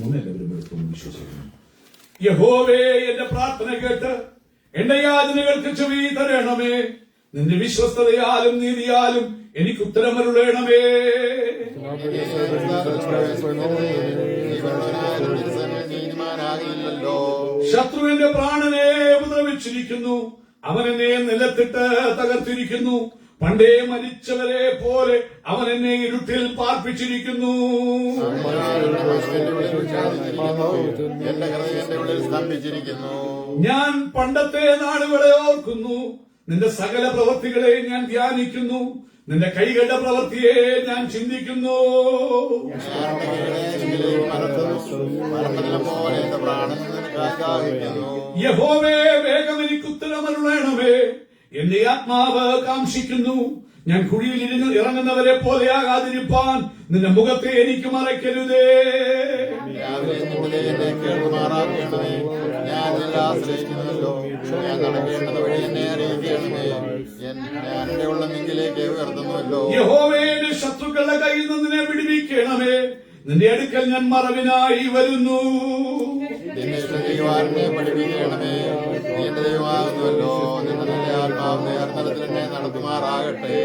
എന്ന് എല്ലാവരും എടുത്തും വിശ്വസിക്കുന്നു. യഹോവേ, എന്റെ പ്രാർത്ഥന കേട്ട് എന്റെ യാചനകൾക്ക് ചെവി തരണമേ. നിന്റെ വിശ്വസ്തതയാലും നീതിയാലും എനിക്ക് ഉത്തരമരുളേണമേ. ശത്രുവിന്റെ പ്രാണനെ ഉപദ്രവിച്ചിരിക്കുന്നു, അവൻ എന്നെ നിലത്തിട്ട് തകർത്തിരിക്കുന്നു. പണ്ടേ മരിച്ചവരെ പോലെ അവൻ എന്നെ ഇരുട്ടിൽ പാർപ്പിച്ചിരിക്കുന്നു. ഞാൻ പണ്ടത്തെ നാളുകളെ ഓർക്കുന്നു, നിന്റെ സകല പ്രവൃത്തികളെ ഞാൻ ധ്യാനിക്കുന്നു. നിന്റെ കൈകളുടെ പ്രവൃത്തിയെ ഞാൻ ചിന്തിക്കുന്നു. യഹോവേ, വേഗം എനിക്ക് ഉത്തരമരുളേണമേ. എന്റെ ആത്മാവ് കാംക്ഷിക്കുന്നു. ഞാൻ കുഴിയിൽ ഇറങ്ങുന്നവരെ പോലെയാകാതിരിപ്പാൻ നിന്റെ മുഖത്തെ എനിക്ക് മറയ്ക്കരുതേ. യഹോവേ, ശത്രുക്കളുടെ കയ്യിൽ നിന്നെ വിടുവിക്കണമേ. നിന്റെ അടുക്കൽ ഞാൻ മറവിനായി വരുന്നു.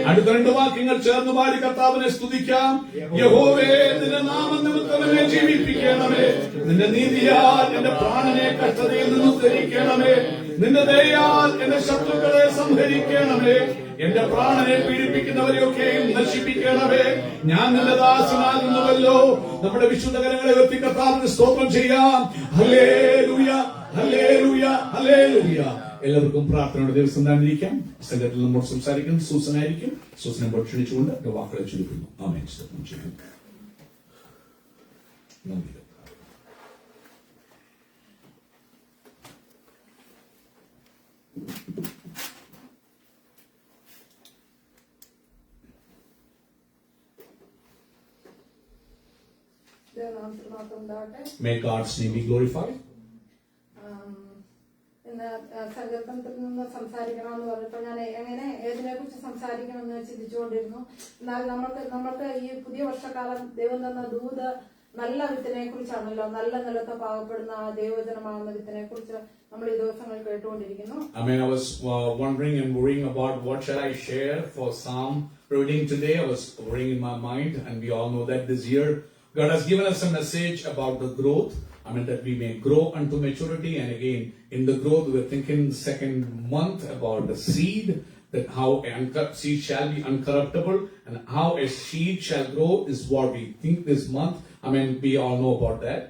അടുത്ത 2 വാക്യങ്ങൾ ചേർന്ന് പാടി കർത്താവിനെ സ്തുതിക്കാം. യഹോവേ, നിന്റെ നാമനിമിത്തം എന്നെ ജീവിപ്പിക്കണമേ. നിന്റെ നീതിയാൽ എന്റെ പ്രാണനെ കഷ്ടതയിൽ നിന്ന് ഉദ്ധരിക്കണമേ. നിന്റെ ദയയാൽ എന്റെ ശത്രുക്കളെ സംഹരിക്കണമേ. എന്റെ പ്രാണനെ പീഡിപ്പിക്കുന്നവരെയൊക്കെയും നശിപ്പിക്കണമേ. ഞാൻ നിന്റെ ദാസനാകുന്നുവല്ലോ. നമ്മുടെ വിശുദ്ധകരങ്ങളെ ഉയർത്തി കർത്താവിന് സ്തോത്രം ചെയ്യാം. Hallelujah, hallelujah, hallelujah. എല്ലാവർക്കും പ്രാർത്ഥനയുടെ ദിവസം തന്നിരിക്കാം. സംഘത്തിൽ നമ്മോട് സംസാരിക്കും സൂസനായിരിക്കും. സൂസനെ ക്ഷണിച്ചുകൊണ്ട് വാക്കുകളെ ചുരുക്കുന്നു. ആമേൻ. സ്തോത്രം ചെയ്യുന്നു. നന്ദി. May God's name be glorified. സങ്കീർത്തനത്തിൽ നിന്ന് സംസാരിക്കണമെന്ന് പറഞ്ഞപ്പോൾ ഞാൻ എങ്ങനെ ഏതിനെ കുറിച്ച് സംസാരിക്കണമെന്ന് ചിന്തിച്ചുകൊണ്ടിരുന്നു. എന്നാൽ നമ്മൾക്ക് ഈ പുതിയ വർഷക്കാലം ദൈവം തന്ന ദൂത് നല്ല വിത്തിനെ കുറിച്ചാണല്ലോ. നല്ല നിലത്ത് പാകപ്പെടുന്ന ദൈവജനമാകുന്ന വിത്തിനെ കുറിച്ച് നമ്മൾ ഈ ദിവസങ്ങൾ കേട്ടുകൊണ്ടിരിക്കുന്നു. I was wondering and worrying about what shall I share for Psalm reading today. I was worrying in my mind, and we all know that this year God has given us a message about the growth. That we may grow unto maturity. And again, in the growth, we're thinking the second month about the seed, that how a seed shall be uncorruptible and how a seed shall grow is what we think this month. We all know about that.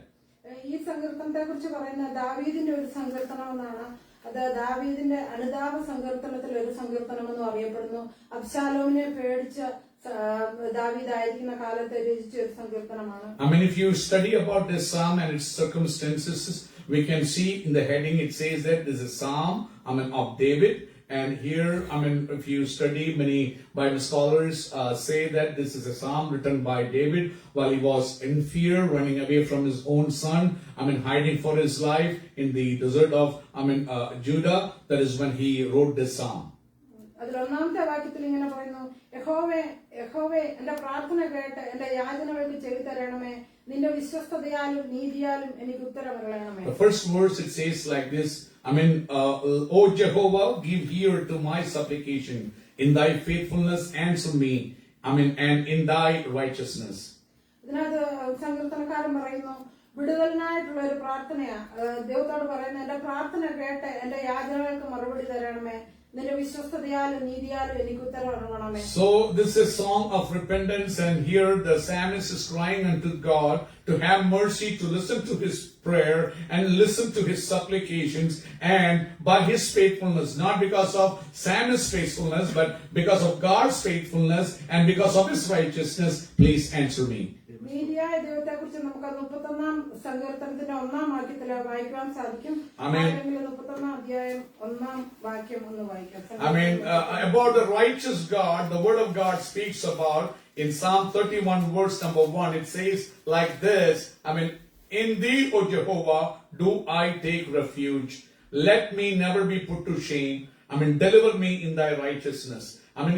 ഈ സങ്കീർത്തനത്തെ കുറിച്ച് പറയുന്ന ദാവീദിന്റെ ഒരു സങ്കീർത്തനം എന്നാണ്. അത് ദാവീദിന്റെ അനുതാപ സങ്കീർത്തനത്തിൽ ഒരു സങ്കീർത്തനം എന്നും അറിയപ്പെടുന്നു. അബ്ശാലോമിനെ പേടിച്ച് ദാവീദായിരിക്കുന്ന കാലത്ത് രചിച്ച ഒരു സങ്കീർത്തനമാണ്. If you study about this psalm and its circumstances, we can see in the heading it says that this is a psalm of David. And here, if you study, many Bible scholars say that this is a psalm written by David while he was in fear, running away from his own son, hiding for his life in the desert of Judah. That is when he wrote this psalm. അതിൽ ഒന്നാമത്തെ വാക്യത്തിൽ ഇങ്ങനെ പറയുന്നു, യഹോവേ, യഹോവേ, എന്റെ പ്രാർത്ഥന കേട്ട് എന്റെ യാചനകൾക്ക് ചെവി തരണമേ. നിന്റെ വിശ്വസ്തതയാലും നീതിയാലും എനിക്ക് ഉത്തരമരുളണമേ. The first verse it says like this, O Jehovah, give ear to my supplication. In thy faithfulness answer me, and in thy righteousness. ഇതിനകത്ത് സങ്കീർത്തനക്കാരൻ പറയുന്നു, വിടുതലിനായിട്ടുള്ള ഒരു പ്രാർത്ഥനയാ. ദൈവത്തോട് പറയുന്ന, എന്റെ പ്രാർത്ഥന കേട്ട് എന്റെ യാചനകൾക്ക് മറുപടി തരണമേ. So this is a song of repentance, and here the psalmist is crying unto God to have mercy, to listen to his prayer and listen to his supplications, and by his faithfulness, not because of psalmist's faithfulness, but because of God's faithfulness and because of his righteousness, please answer me. നീതിയായ ദൈവത്തെക്കുറിച്ച് നമുക്ക് 31-ാം സങ്കീർത്തനത്തിന്റെ 1-ാം വാക്യത്തിൽ വായിക്കാൻ സാധിക്കും. 31-ാം അധ്യായം 1-ാം വാക്യം ഒന്ന് വായിക്കാം. About the righteous God, the word of God speaks about in Psalm 31 verse number 1. It says like this, in thee, O Jehovah, do I take refuge. Let me never be put to shame. Deliver me in thy righteousness.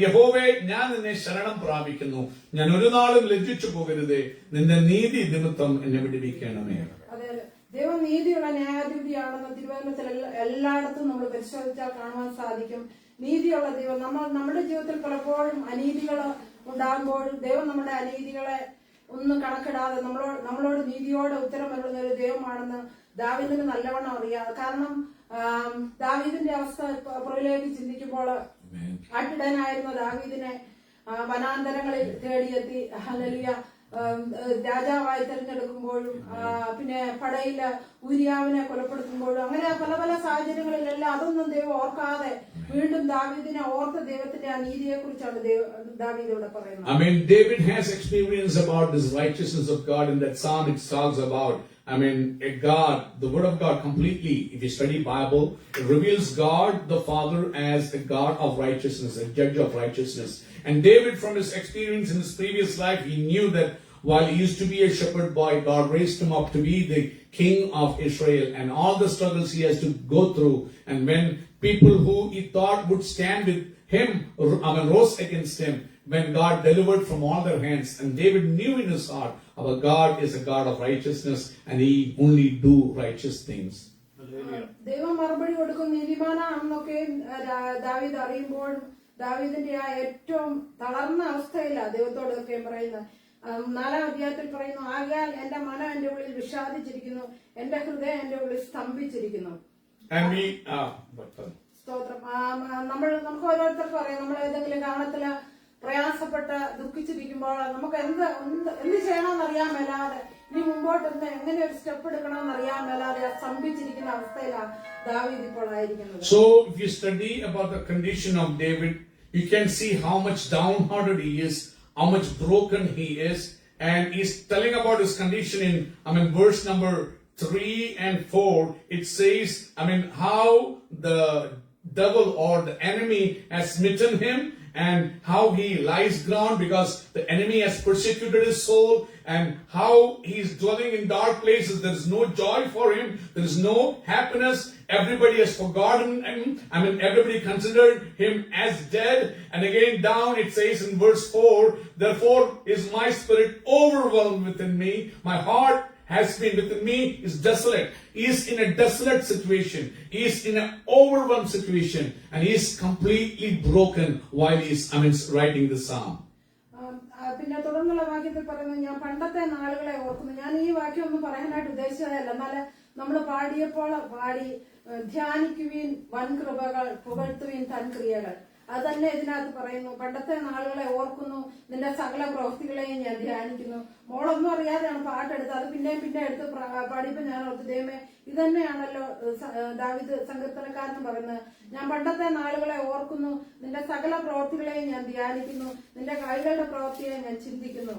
യഹോവേ, ഞാൻ നിന്നെ ശരണം പ്രാപിക്കുന്നു. ഞാൻ ഒരു നാളും ലജ്ജിച്ചു പോകരുതേ. നിന്റെ നീതി നിമിത്തം എന്നെ വിടുവിക്കണമേ. അതെ, ദൈവം നീതിയുള്ള ന്യായാധിപതിയാണെന്ന് തിരുവചനത്തിൽ എല്ലായിടത്തും നമ്മൾ പരിശോധിച്ചാൽ കാണുവാൻ സാധിക്കും. നീതിയുള്ള ദൈവം. നമ്മുടെ ജീവിതത്തിൽ പലപ്പോഴും അനീതികൾ ഉണ്ടാകുമ്പോഴും ദൈവം നമ്മുടെ അനീതികളെ ഒന്നും കണക്കിടാതെ നമ്മളോട് നീതിയോടെ ഉത്തരം വരുന്ന ഒരു ദൈവമാണെന്ന് ദാവീദിന് നല്ലവണ്ണം അറിയാം. കാരണം ദാവീദിന്റെ അവസ്ഥ പുറകിലേക്ക് ചിന്തിക്കുമ്പോൾ ആട്ടിടനായിരുന്ന ദാവീദിനെ വനാന്തരങ്ങളിൽ തേടിയെത്തി ഹല്ലേലൂയ രാജാവായി തെരഞ്ഞെടുക്കുമ്പോഴും പിന്നെ പടയില് ഊരിയാവിനെ കൊലപ്പെടുത്തുമ്പോഴും അങ്ങനെ പല പല സാഹചര്യങ്ങളിലെല്ലാം അതൊന്നും ദൈവം ഓർക്കാതെ വീണ്ടും ദാവീദിനെ ഓർത്ത ദൈവത്തിന്റെ ആ നീതിയെ കുറിച്ചാണ് ദാവീദ് ഇവിടെ പറയുന്നത്. I mean, David has experience about this righteousness of God. In that psalm it talks about, I mean, a God, the word of God completely, if you study Bible, it reveals God the Father as a God of righteousness, a judge of righteousness. And David, from his experience in his previous life, he knew that while he used to be a shepherd boy, God raised him up to be the king of Israel, and all the struggles he has to go through. And when people who he thought would stand with him, rose against him, when God delivered from all their hands, and David knew in his heart, our God is a God of righteousness, and he only do righteous things. ദൈവം മറുപടി കൊടുക്കും നീതിമാനാണെന്നൊക്കെ ദാവീദ് അറിയുമ്പോഴും ദാവീദിന്റെ ആ ഏറ്റവും തളർന്ന അവസ്ഥയില്ല ദൈവത്തോടൊക്കെ പറയുന്നത്. 4-ാം അധ്യായത്തിൽ പറയുന്നു, ആകയാൽ എന്റെ മനം എന്റെ ഉള്ളിൽ വിഷാദിച്ചിരിക്കുന്നു, എന്റെ ഹൃദയം എന്റെ ഉള്ളിൽ സ്തംഭിച്ചിരിക്കുന്നു. സ്തോത്രം. നമുക്ക് ഓരോരുത്തർക്കും അറിയാം, നമ്മൾ ഏതെങ്കിലും കാരണത്തില് പ്രയാസപ്പെട്ട് ദുഃഖിച്ചിരിക്കുമ്പോൾ നമുക്ക് എന്ത് ചെയ്യണമെന്ന് അറിയാൻ മേലാതെ ഇനി മുമ്പോട്ട് എങ്ങനെ ഒരു സ്റ്റെപ്പ് എടുക്കണമെന്ന് അറിയാൻ മേലാതെ സ്തംഭിച്ചിരിക്കുന്ന അവസ്ഥയിലാണ് ദാവീദ് ഇപ്പോൾ ആയിരിക്കുന്നത്. So if you study about the condition of David, you can see how much downhearted he is, how much broken he is, and he's telling about his condition in verse number 3 and 4. It says, how the devil or the enemy has smitten him, and how he lies ground because the enemy has persecuted his soul, and how he is dwelling in dark places. There is no joy for him. There is no happiness. Everybody has forgotten him. Everybody considered him as dead. And again down it says in verse 4, therefore is my spirit overwhelmed within me. My heart has been within me is desolate. He is in a desolate situation. He is in an overwhelmed situation. And he is completely broken while he is writing the psalm. പിന്നെ തുടർന്നുള്ള വാക്യത്തിൽ പറയുന്നത്, ഞാൻ പണ്ടത്തെ നാളുകളെ ഓർക്കുന്നു. ഞാൻ ഈ വാക്യം ഒന്നും പറയാനായിട്ട് ഉദ്ദേശിച്ചതല്ല, എന്നാല് നമ്മൾ പാടിയപ്പോൾ പാടി ധ്യാനിക്കുവീൻ വൻകൃപകൾ, പുകഴ്ത്തുവീൻ തൻക്രിയകൾ. അത് തന്നെ ഇതിനകത്ത് പറയുന്നു. പണ്ടത്തെ നാളുകളെ ഓർക്കുന്നു, നിന്റെ സകല പ്രവൃത്തികളെയും ഞാൻ ധ്യാനിക്കുന്നു. മോളൊന്നും അറിയാതെയാണ് പാട്ടെടുത്ത് അത് പിന്നെ എടുത്ത് പാടിയപ്പോ ഞാൻ ഓർത്ത്, ദൈവമേ ഇത് തന്നെയാണല്ലോ ദാവീദ് സങ്കീർത്തനക്കാരൻ പറയുന്നത്. ഞാൻ പണ്ടത്തെ നാളുകളെ ഓർക്കുന്നു, നിന്റെ സകല പ്രവൃത്തികളെയും ഞാൻ ധ്യാനിക്കുന്നു, നിന്റെ കൈകളുടെ പ്രവൃത്തിയെ ഞാൻ ചിന്തിക്കുന്നു.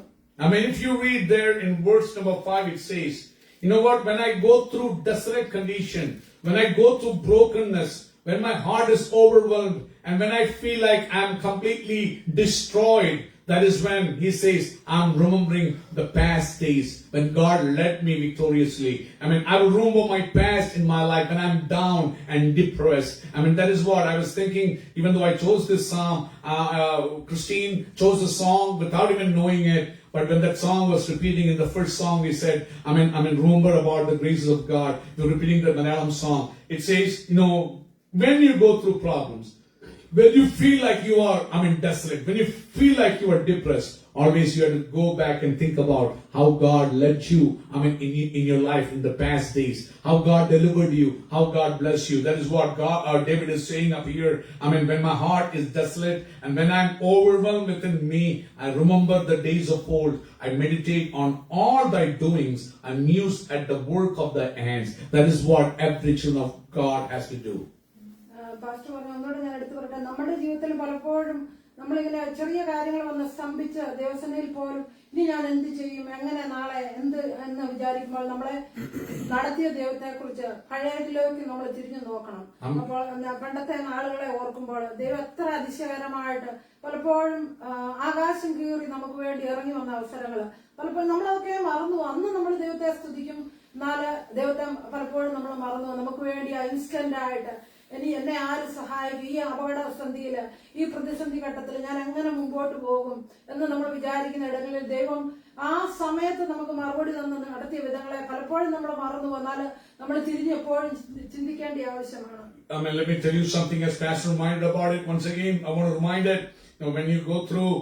If you read there in verse number 5, it says, you know what, when I go through desolate condition, when I go through brokenness, when my heart is overwhelmed, and when I feel like I'm completely destroyed, that is when he says, I'm remembering the past days when God led me victoriously. I will remember my past in my life when I'm down and depressed. That is what I was thinking. Even though I chose this psalm, Christine chose the song without even knowing it. But when that song was repeating in the first song, we said, remember about the graces of God. We're repeating the Malayalam song. It says, when you go through problems, when you feel like you are, desolate, when you feel like you are depressed, always you have to go back and think about how God led you, in your life in the past days, how God delivered you, how God blessed you. That is what David is saying up here. When my heart is desolate and when I'm overwhelmed within me, I remember the days of old. I meditate on all thy doings and muse at the work of thy hands. That is what every child of God has to do. Pastor പറഞ്ഞു, ഒന്നുകൂടെ ഞാൻ എടുത്തു പറയട്ടെ. നമ്മുടെ ജീവിതത്തിൽ പലപ്പോഴും നമ്മളിങ്ങനെ ചെറിയ കാര്യങ്ങൾ വന്ന് സ്തംഭിച്ച് ദേവസേനയിൽ പോലും ഇനി ഞാൻ എന്ത് ചെയ്യും, എങ്ങനെ നാളെ എന്ന് വിചാരിക്കുമ്പോൾ നമ്മളെ നടത്തിയ ദൈവത്തെ കുറിച്ച് പഴയതിലേക്ക് നമ്മൾ തിരിഞ്ഞു നോക്കണം. അപ്പോൾ പണ്ടത്തെ നാളുകളെ ഓർക്കുമ്പോൾ ദൈവം എത്ര അതിശയകരമായിട്ട് പലപ്പോഴും ആകാശം കീറി നമുക്ക് വേണ്ടി ഇറങ്ങി വന്ന അവസരങ്ങൾ പലപ്പോഴും നമ്മളതൊക്കെ മറന്നു. അന്ന് നമ്മൾ ദൈവത്തെ സ്തുതിക്കും, എന്നാല് ദൈവത്തെ പലപ്പോഴും നമ്മൾ മറന്നു. നമുക്ക് വേണ്ടി ഇൻസ്റ്റന്റ് ആയിട്ട് എന്നെ ആര് സഹായിക്കും, ഈ അപകടസന്ധിയില്, ഈ പ്രതിസന്ധി ഘട്ടത്തിൽ ഞാൻ എങ്ങനെ മുമ്പോട്ട് പോകും എന്ന് നമ്മൾ വിചാരിക്കുന്ന ഇടങ്ങളിൽ ദൈവം ആ സമയത്ത് നമുക്ക് മറുപടി തന്ന് നടത്തിയ വിധങ്ങളെ പലപ്പോഴും നമ്മൾ മറന്നു വന്നാൽ നമ്മൾ തിരിഞ്ഞെപ്പോഴും ചിന്തിക്കേണ്ട ആവശ്യമാണ്. Let me tell you something as Pastor reminded about it. Once again, I want to remind it, when you go through,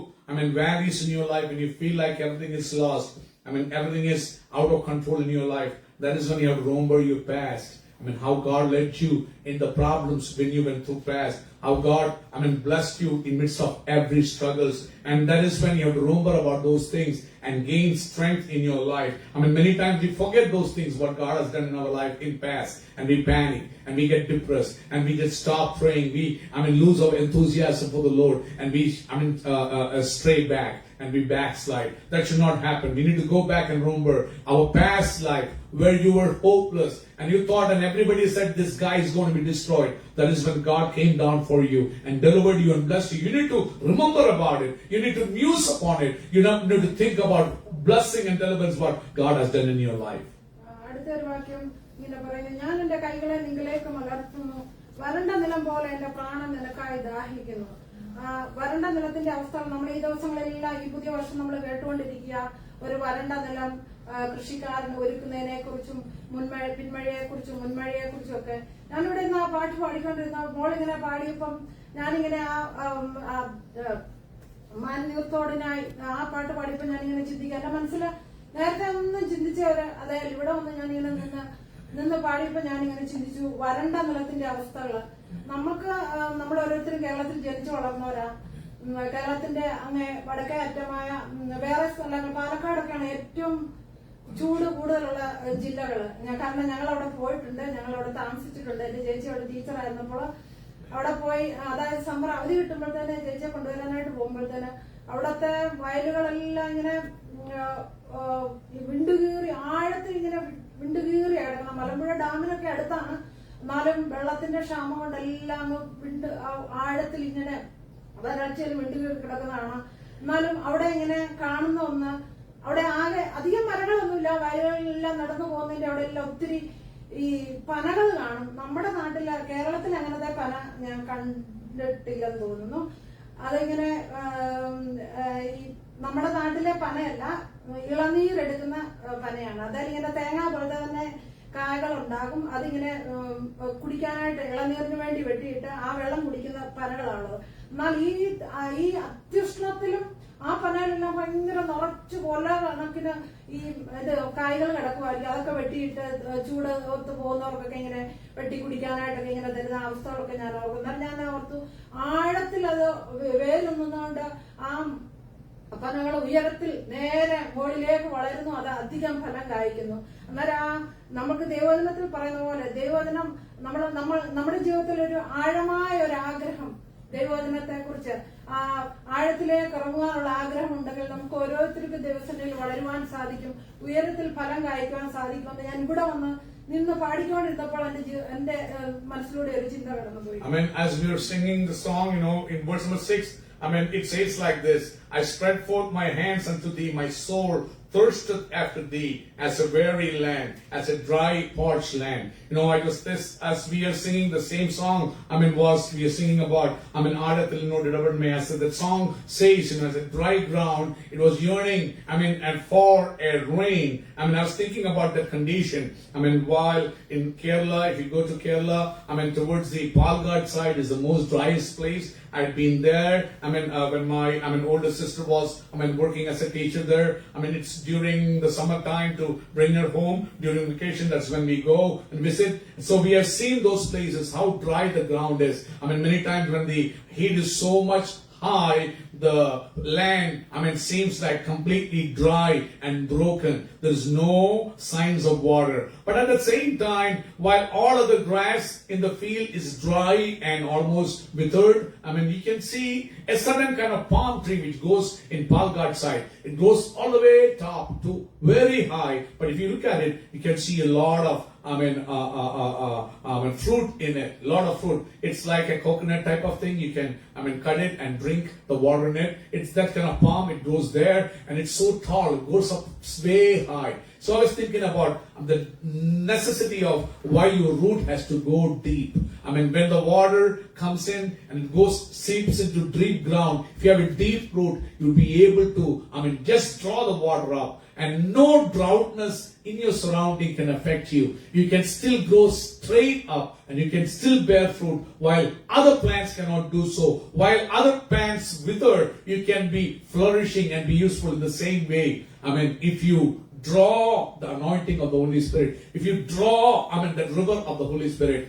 valleys in your life, when you feel like everything is lost, everything is out of control in your life, that is when you have to remember your past. How God led you in the problems when you went through past. How God, blessed you in midst of every struggles. And that is when you have to remember about those things and gain strength in your life. Many times we forget those things, what God has done in our life in past. And we panic. And we get depressed. And we just stop praying. We, lose our enthusiasm for the Lord. And we, stray back. And we backslide. That should not happen. We need to go back and remember our past life where you were hopeless and you thought and everybody said this guy is going to be destroyed. That is when God came down for you and delivered you and blessed you. You need to remember about it. You need to muse upon it. You need to think about blessing and deliverance what God has done in your life. അടുത്തൊരു വാക്യം ഇങ്ങനെ പറയുന്നത്, ഞാൻ എന്റെ കൈകളെ നിങ്ങളിലേക്ക് മലർത്തുന്നു, വരണ്ട നിലം പോലെ എന്റെ പ്രാണൻ നിനക്കായി ദാഹിക്കുന്നു. വരണ്ട നിലത്തിന്റെ അവസ്ഥ നമ്മൾ ഈ ദിവസങ്ങളെല്ലാം ഈ പുതിയ വർഷം നമ്മൾ കേട്ടുകൊണ്ടിരിക്കുക. ഒരു വരണ്ട നിലം കൃഷിക്കാരന് ഒരുക്കുന്നതിനെ കുറിച്ചും പിന്മഴയെ കുറിച്ചും മുൻമഴയെ കുറിച്ചും ഒക്കെ. ഞാനിവിടെ ഇന്ന് ആ പാട്ട് പാടിക്കൊണ്ടിരുന്ന മോളിങ്ങനെ പാടിയപ്പം ഞാനിങ്ങനെ ആ മാന്യത്തോടിനായി ആ പാട്ട് പാടിയപ്പോ ഞാനിങ്ങനെ ചിന്തിക്കുക. എന്റെ മനസ്സിൽ നേരത്തെ ഒന്നും ചിന്തിച്ചവര് അതെ ഇവിടെ വന്ന് ഞാനിങ്ങനെ നിന്ന് പാടിയപ്പോ ഞാനിങ്ങനെ ചിന്തിച്ചു വരണ്ട നിലത്തിന്റെ അവസ്ഥകള്. നമുക്ക് നമ്മൾ ഓരോരുത്തരും കേരളത്തിൽ ജനിച്ചു വളർന്നവരാ. കേരളത്തിന്റെ അങ്ങേ വടക്കേ അറ്റമായ വേറെ സ്ഥലങ്ങൾ പാലക്കാടൊക്കെയാണ് ഏറ്റവും ചൂട് കൂടുതലുള്ള ജില്ലകള്. കാരണം ഞങ്ങൾ അവിടെ പോയിട്ടുണ്ട്, ഞങ്ങൾ അവിടെ താമസിച്ചിട്ടുണ്ട്. എന്റെ ചേച്ചി അവിടെ ടീച്ചറായിരുന്നപ്പോൾ അവിടെ പോയി, അതായത് സമ്മർ അവധി കിട്ടുമ്പോഴത്തേന് ചേച്ചിയെ കൊണ്ടുവരാനായിട്ട് പോകുമ്പോഴത്തേന് അവിടത്തെ വയലുകളെല്ലാം ഇങ്ങനെ വിണ്ടുകീറി ആഴത്തിൽ ഇങ്ങനെ വിണ്ടുകീറി കിടക്കണം. മലമ്പുഴ ഡാമിനൊക്കെ അടുത്താണ്, എന്നാലും വെള്ളത്തിന്റെ ക്ഷാമം കൊണ്ടെല്ലാം ആഴത്തിൽ ഇങ്ങനെ വരൾച്ചയിൽ വിണ്ടുകീറി കിടക്കുന്നതാണ്. എന്നാലും അവിടെ ഇങ്ങനെ കാണുന്ന ഒന്ന്, അവിടെ ആകെ അധികം മരങ്ങളൊന്നുമില്ല, വയലുകളിലെല്ലാം നടന്നു പോകുന്നതിന്റെ അവിടെ എല്ലാം ഒത്തിരി ഈ പനകൾ കാണും. നമ്മുടെ നാട്ടില് കേരളത്തിൽ അങ്ങനത്തെ പന ഞാൻ കണ്ടിട്ടില്ലെന്ന് തോന്നുന്നു. അതിങ്ങനെ ഈ നമ്മുടെ നാട്ടിലെ പനയല്ല, ഇളനീരെടുക്കുന്ന പനയാണ്. അതായത് ഇങ്ങനെ തേങ്ങ പോലത്തെ തന്നെ കായകൾ ഉണ്ടാകും. അതിങ്ങനെ കുടിക്കാനായിട്ട് ഇളനീരിന് വേണ്ടി വെട്ടിയിട്ട് ആ വെള്ളം കുടിക്കുന്ന പനകളാണുള്ളത്. എന്നാൽ ഈ അത്യുഷ്ണത്തിലും ആ പനയിലെല്ലാം ഭയങ്കര നിറച്ച് കൊല കണക്കിന് ഈ കായ്കൾ കിടക്കുമായിരിക്കും. അതൊക്കെ വെട്ടിയിട്ട് ചൂട് ഒത്ത് പോകുന്നവർക്കൊക്കെ ഇങ്ങനെ വെട്ടി കുടിക്കാനായിട്ടൊക്കെ ഇങ്ങനെ തരുന്ന അവസ്ഥകളൊക്കെ ഞാൻ ഓർക്കും. എന്നാൽ ഞാൻ ഓർത്തു ആഴത്തിൽ അത് വേരൊന്നുകൊണ്ട് ആ പനകൾ ഉയരത്തിൽ നേരെ മുകളിലേക്ക് വളരുന്നു, അത് അധികം ഫലം കായ്ക്കുന്നു. അന്നേരം നമുക്ക് ദൈവവചനത്തിൽ പറയുന്ന പോലെ ദൈവവചനം നമ്മുടെ ജീവിതത്തിൽ ഒരു ആഴമായ ഒരു ആഗ്രഹം ദൈവവചനത്തെ കുറിച്ച് ആ ആഴത്തിലേക്ക് ഇറങ്ങുവാനുള്ള ആഗ്രഹം ഉണ്ടെങ്കിൽ നമുക്ക് ഓരോരുത്തർക്കും ദൈവസന്നിധിയിൽ വളരുവാൻ സാധിക്കും, ഉയരത്തിൽ ഫലം കായ്ക്കുവാൻ സാധിക്കുമെന്ന് ഞാൻ ഇവിടെ വന്ന് നിന്ന് പാടിക്കൊണ്ടിരുന്നപ്പോൾ എന്റെ മനസ്സിലൂടെ ഒരു ചിന്ത കടന്നുപോയി. As we were singing the song, in verse number 6, it says like this: I spread forth my hands unto thee, my soul thirsteth after thee, as a weary land, as a dry, parched land. I was this, as we are singing the same song, we are singing about, Aadathil Nodidavan May, as that song says, as a dry ground, it was yearning, and for a rain. I was thinking about the condition. While in Kerala, if you go to Kerala, towards the Palghat side is the most driest place. I'd been there, when my, older sister was, working as a teacher there. It's during the summertime to bring her home. During vacation, that's when we go and visit. So we have seen those places, how dry the ground is. Many times when the heat is so much high, the land, seems like completely dry and broken. There is no signs of water. But at the same time, while all of the grass in the field is dry and almost withered, you can see a certain kind of palm tree which goes in Palghat side. It goes all the way top to very high. But if you look at it, you can see a lot of fruit in it. A lot of fruit. It's like a coconut type of thing. You can, cut it and drink the water in it. It's that kind of palm. It grows there, and it's so tall. It goes up way high. So I was thinking about the necessity of why your root has to go deep. I mean, when the water comes in and it seeps into deep ground, if you have a deep root, you'll be able to, just draw the water up. And no droughtness in your surrounding can affect you. You can still grow straight up and you can still bear fruit while other plants cannot do so. While other plants wither, you can be flourishing and be useful in the same way. If you draw the anointing of the Holy Spirit, if you draw, the river of the Holy Spirit,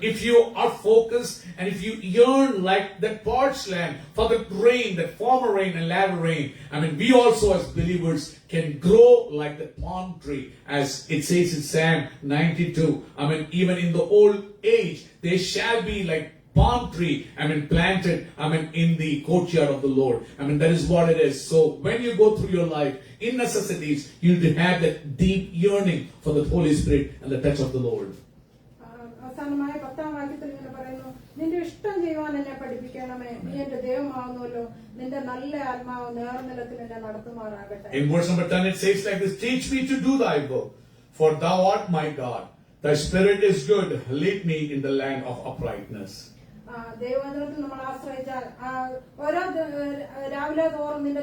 if you are focused and if you yearn like that parched land for the rain, that former rain and latter rain, we also as believers can grow like the palm tree, as it says in Psalm 92. Even in the old age, they shall be like palm tree, planted, in the courtyard of the Lord. That is what it is. So when you go through your life in necessities, you need to have that deep yearning for the Holy Spirit and the touch of the Lord. അവസാനമായ 10ാം വാക്യത്തിൽ ഇങ്ങനെ പറയുന്നു, നിന്റെ ഇഷ്ടം ചെയ്യുവാൻ എന്നെ പഠിപ്പിക്കണമേ, നീ എന്റെ ദൈവമാകുന്നുവല്ലോ, നിന്റെ നല്ല ആത്മാവ് നേർനിലത്തിൽ എന്നെ നടത്തുമാറാകട്ടെ. In verse number 10 it says like this, teach me to do thy will, for thou art my God. Thy spirit is good, lead me in the land of uprightness. ദൈവവചനത്തിൽ നമ്മൾ ആശ്രയിച്ചാൽ ഓരോ രാവിലെ തോറും നിന്റെ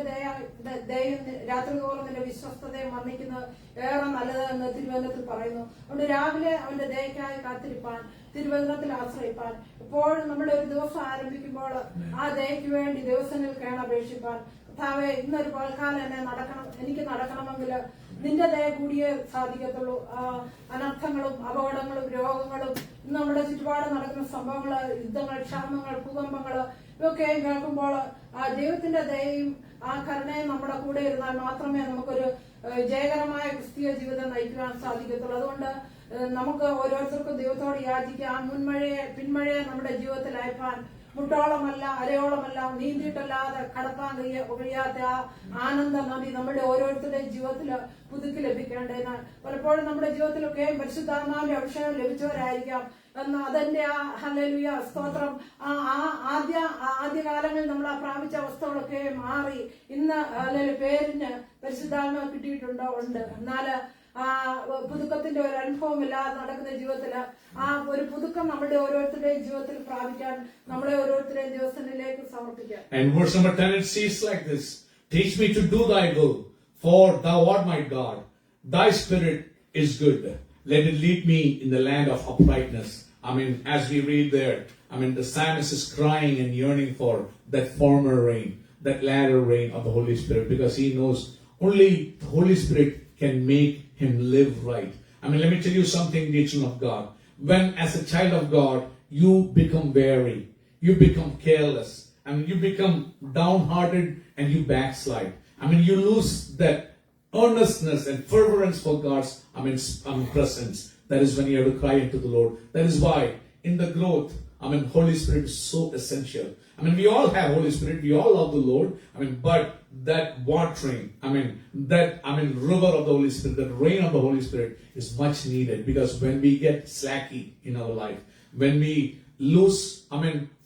ദയയും രാത്രി തോറും നിന്റെ വിശ്വസ്തതയും വർണ്ണിക്കുന്നത് ഏറെ നല്ലത് എന്ന് തിരുവചനത്തിൽ പറയുന്നു. അതുകൊണ്ട് രാവിലെ അവന്റെ ദയക്കായി കാത്തിരിപ്പാൻ, തിരുവചനത്തിൽ ആശ്രയിപ്പാൻ, എപ്പോഴും നമ്മുടെ ഒരു ദിവസം ആരംഭിക്കുമ്പോൾ ആ ദയക്ക് വേണ്ടി ദിവസങ്ങളിൽ കേണപേക്ഷിപ്പാൻ, കർത്താവേ ഇന്നൊരു പകൽക്കാലം എനിക്ക് നടക്കണമെങ്കിൽ നിന്റെ ദയ കൂടിയേ സാധിക്കത്തുള്ളൂ. അനർത്ഥങ്ങളും അപകടങ്ങളും രോഗങ്ങളും ഇന്ന് നമ്മുടെ ചുറ്റുപാട് നടക്കുന്ന സംഭവങ്ങള്, യുദ്ധങ്ങൾ, ക്ഷാമങ്ങൾ, ഭൂകമ്പങ്ങള് ഇതൊക്കെ കേൾക്കുമ്പോൾ ആ ദൈവത്തിന്റെ ദയയും ആ കരുണയും നമ്മുടെ കൂടെ ഇരുന്നാൽ മാത്രമേ നമുക്കൊരു ജയകരമായ ക്രിസ്തീയ ജീവിതം നയിക്കുവാൻ സാധിക്കത്തുള്ളൂ. അതുകൊണ്ട് നമുക്ക് ഓരോരുത്തർക്കും ദൈവത്തോട് യാചിക്കാം, മുൻമഴയെ പിന്മഴയെ നമ്മുടെ ജീവിതത്തിൽ അയപ്പാൻ. മുട്ടോളമല്ല അരയോളമല്ല നീന്തിയിട്ടല്ലാതെ കടത്താൻ കഴിയാത്ത ആ ആനന്ദ നദി നമ്മുടെ ഓരോരുത്തരുടെയും ജീവിതത്തിൽ പുതുക്കി ലഭിക്കേണ്ടതിനാൽ പലപ്പോഴും നമ്മുടെ ജീവിതത്തിലൊക്കെ പരിശുദ്ധാത്മാവിന്റെ അഭിഷേകം ലഭിച്ചവരായിരിക്കാം. എന്നാൽ അതിന്റെ ആ ഹല്ലേലൂയ സ്തോത്രം ആദ്യകാലങ്ങളിൽ നമ്മൾ ആ പ്രാപിച്ച അവസ്ഥകളൊക്കെ മാറി ഇന്ന് പേരിന് പരിശുദ്ധാത്മാവ് കിട്ടിയിട്ടുണ്ടോ? ഉണ്ട്. എന്നാല് പുതുക്കത്തിന്റെ ഒരു അനുഭവം ഇല്ലാതെ നടക്കുന്ന ജീവിതത്തില് ആ ഒരു പുതുക്കം നമ്മുടെ ഓരോരുത്തരുടെയും ജീവിതത്തിൽ പ്രാപിക്കാൻ നമ്മളെ ഓരോരുത്തരുടെയും ദിവസങ്ങളിലേക്ക് സമർപ്പിക്കാം. And verse number 10 it says like this, teach me to do thy will, for thou art my God. Thy spirit is good, let it lead me in the land of uprightness. As we read there, the psalmist is crying and yearning for that former rain, that latter rain of the Holy Spirit, because he knows only the Holy Spirit can make him live right. Let me tell you something, nation of God. When as a child of God, you become weary, you become careless, you become downhearted and you backslide. You lose that earnestness and fervence for God's presence. That is when you have to cry into the Lord. That is why in the growth, Holy Spirit is so essential. We all have Holy Spirit, we all love the Lord, but that watering, river of the Holy Spirit, that rain of the Holy Spirit is much needed, because when we get slacky in our life, when we lose,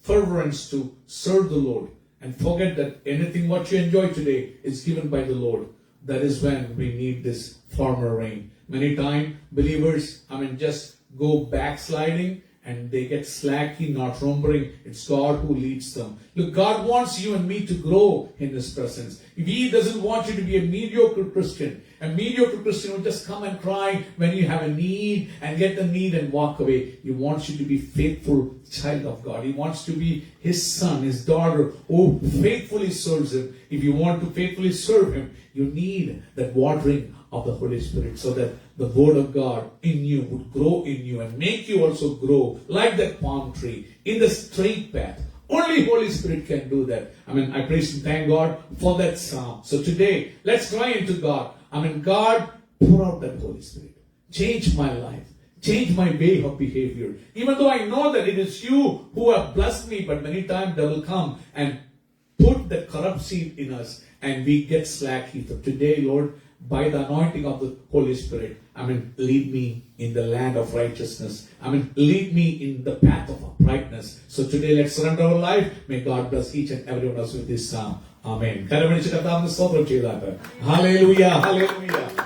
fervence to serve the Lord and forget that anything what you enjoy today is given by the Lord, that is when we need this former rain. Many times believers, just go backsliding and they get slacky, not remembering it's God who leads them. Look, God wants you and me to grow in His presence. If He doesn't want you to be a mediocre Christian will just come and cry when you have a need and get the need and walk away. He wants you to be faithful child of God. He wants to be His son, His daughter, who faithfully serves Him. If you want to faithfully serve Him, you need that watering of the Holy Spirit, so that the word of God in you would grow in you and make you also grow like that palm tree in the straight path. Only Holy Spirit can do that. I praise and thank God for that psalm. So today, let's cry into God. God, pour out that Holy Spirit. Change my life. Change my way of behavior. Even though I know that it is you who have blessed me, but many times they will come and put that corrupt seed in us and we get slacky. So today, Lord, by the anointing of the Holy Spirit, lead me in the land of righteousness. Lead me in the path of uprightness. So today, let's surrender our life. May God bless each and every one of us with this psalm. ആമേൻ. കരമടിച്ച് കർത്താവിന് സ്തോത്രം ചെയ്താട്ട്. Hallelujah, hallelujah.